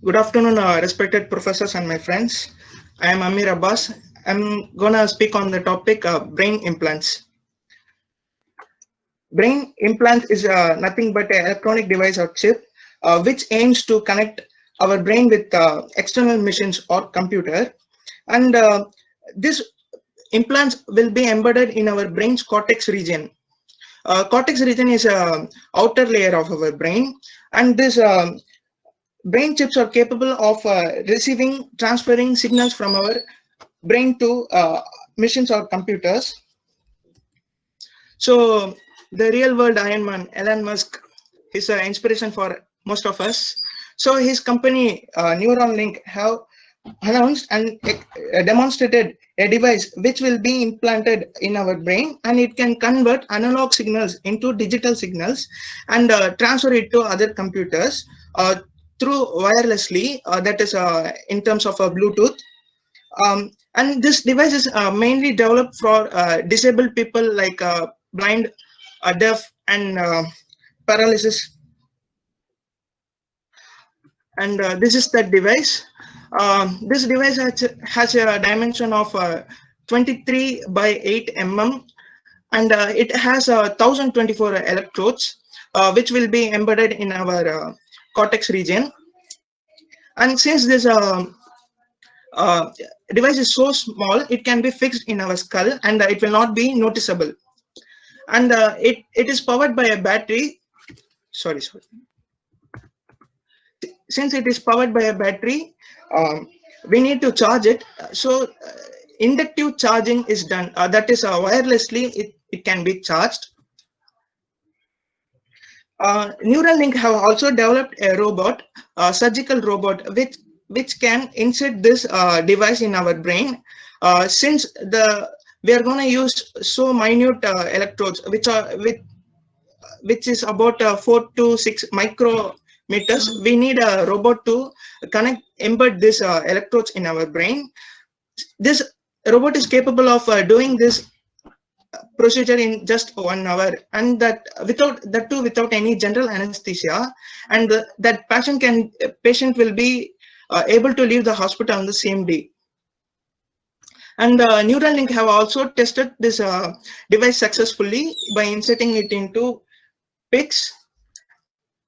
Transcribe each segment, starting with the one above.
Good afternoon, respected professors and my friends. I am Amir Abbas. I'm gonna speak on the topic brain implants. Brain implant is nothing but an electronic device or chip which aims to connect our brain with external machines or computer, and this implants will be embedded in our brain's cortex region. Cortex region is a outer layer of our brain, and this brain chips are capable of receiving, transferring signals from our brain to machines or computers. So the real world Iron Man, Elon Musk, is an inspiration for most of us. So his company Neuralink have announced and demonstrated a device which will be implanted in our brain, and it can convert analog signals into digital signals and transfer it to other computers through wirelessly, that is in terms of Bluetooth. And this device is mainly developed for disabled people like blind, deaf, and paralysis. And this is that device. This device has a dimension of 23 by 8 mm, and it has 1024 electrodes, which will be embedded in our cortex region. And since this uh, device is so small, it can be fixed in our skull, and it will not be noticeable. And it is powered by a battery. Sorry. Since it is powered by a battery, we need to charge it. So inductive charging is done. That is wirelessly, it can be charged. Neuralink have also developed a robot, a surgical robot, which can insert this device in our brain. Since we are going to use so minute electrodes, which is about 4 to 6 micrometers, we need a robot to embed this electrodes in our brain. This robot is capable of doing this procedure in just 1 hour, and without any general anesthesia, and that patient will be able to leave the hospital on the same day. And Neuralink have also tested this device successfully by inserting it into pigs,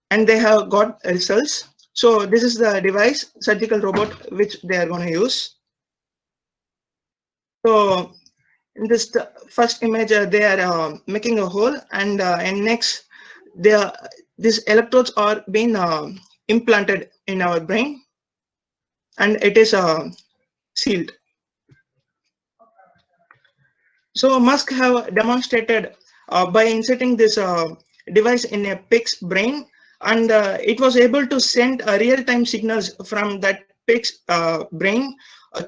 and they have got results. So this is the device, surgical robot, which they are going to use. So in this first image, they are making a hole, and next these electrodes are being implanted in our brain, and it is sealed. So Musk have demonstrated by inserting this device in a pig's brain, and it was able to send real-time signals from that pig's brain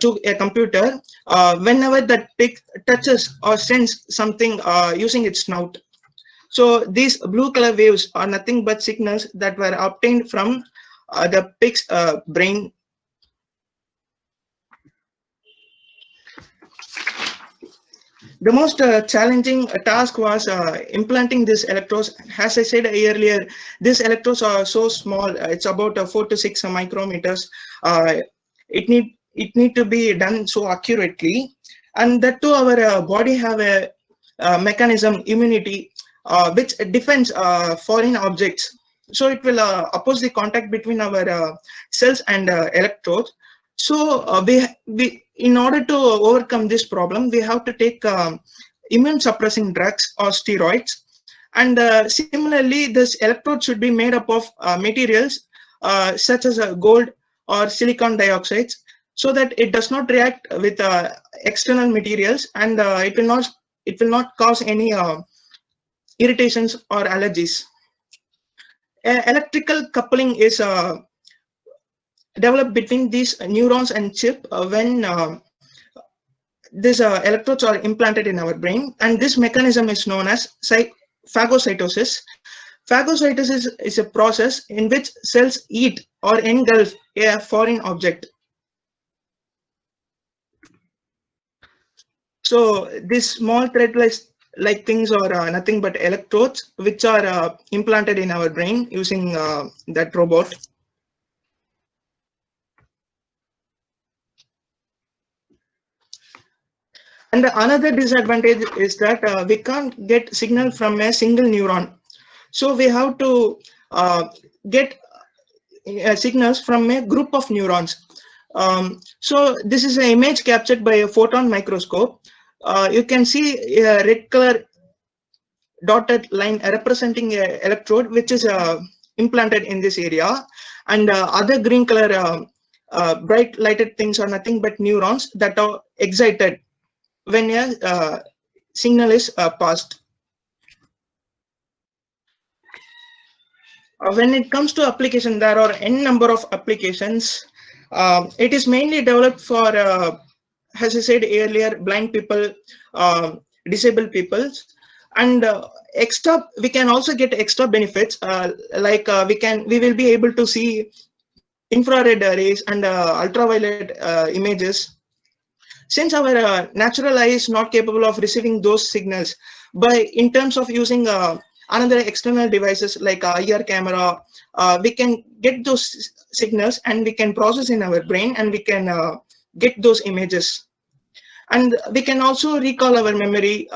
to a computer whenever that pig touches or sends something using its snout. So these blue color waves are nothing but signals that were obtained from the pig's brain. The most challenging task was implanting these electrodes. As I said earlier, these electrodes are so small. It's about 4 to 6 micrometers. It need to be done so accurately, and that too our body have a mechanism, immunity, which defends foreign objects. So it will oppose the contact between our cells and electrodes. So we in order to overcome this problem, we have to take immune suppressing drugs or steroids. And similarly, this electrode should be made up of materials such as gold or silicon dioxide, so that it does not react with external materials, and it will not cause any irritations or allergies. Electrical coupling is developed between these neurons and chip when these electrodes are implanted in our brain, and this mechanism is known as phagocytosis. Phagocytosis is a process in which cells eat or engulf a foreign object. So these small thread-like things are nothing but electrodes, which are implanted in our brain using that robot. And another disadvantage is that we can't get signal from a single neuron. So we have to get signals from a group of neurons. So this is an image captured by a photon microscope. You can see a red color dotted line representing a electrode which is implanted in this area, and other green color bright lighted things are nothing but neurons that are excited when a signal is passed. When it comes to application, there are n number of applications. It is mainly developed for, as I said earlier, blind people, disabled people, and extra. We can also get extra benefits, like we will be able to see infrared rays and ultraviolet images. Since our natural eye is not capable of receiving those signals, but in terms of using another external devices like IR camera, we can get those signals and we can process in our brain and we can get those images. And we can also recall our memory,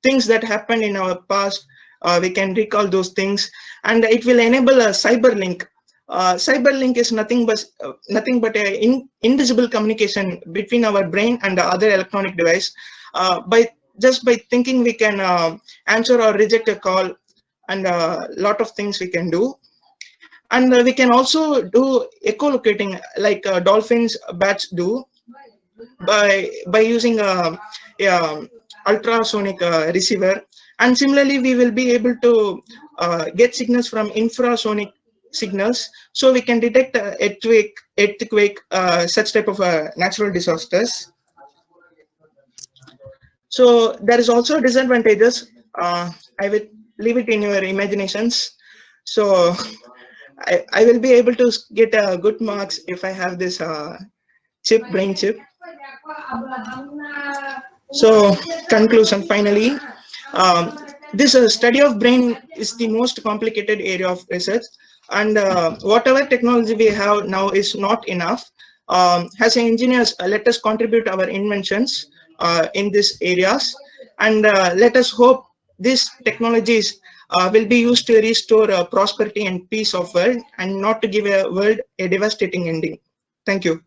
things that happened in our past. We can recall those things, and it will enable a cyberlink. Cyberlink is nothing but a invisible communication between our brain and the other electronic device. By just by thinking, we can answer or reject a call, and a lot of things we can do. And we can also do echolocating like dolphins, bats do, by using a ultrasonic receiver. And similarly, we will be able to get signals from infrasonic signals, so we can detect earthquake, such type of natural disasters. So there is also disadvantages. I will leave it in your imaginations. So I will be able to get good marks if I have this brain chip. So conclusion finally, this study of brain is the most complicated area of research, and whatever technology we have now is not enough. As engineers, let us contribute our inventions in these areas, and let us hope these technologies will be used to restore prosperity and peace of world, and not to give a world a devastating ending. Thank you.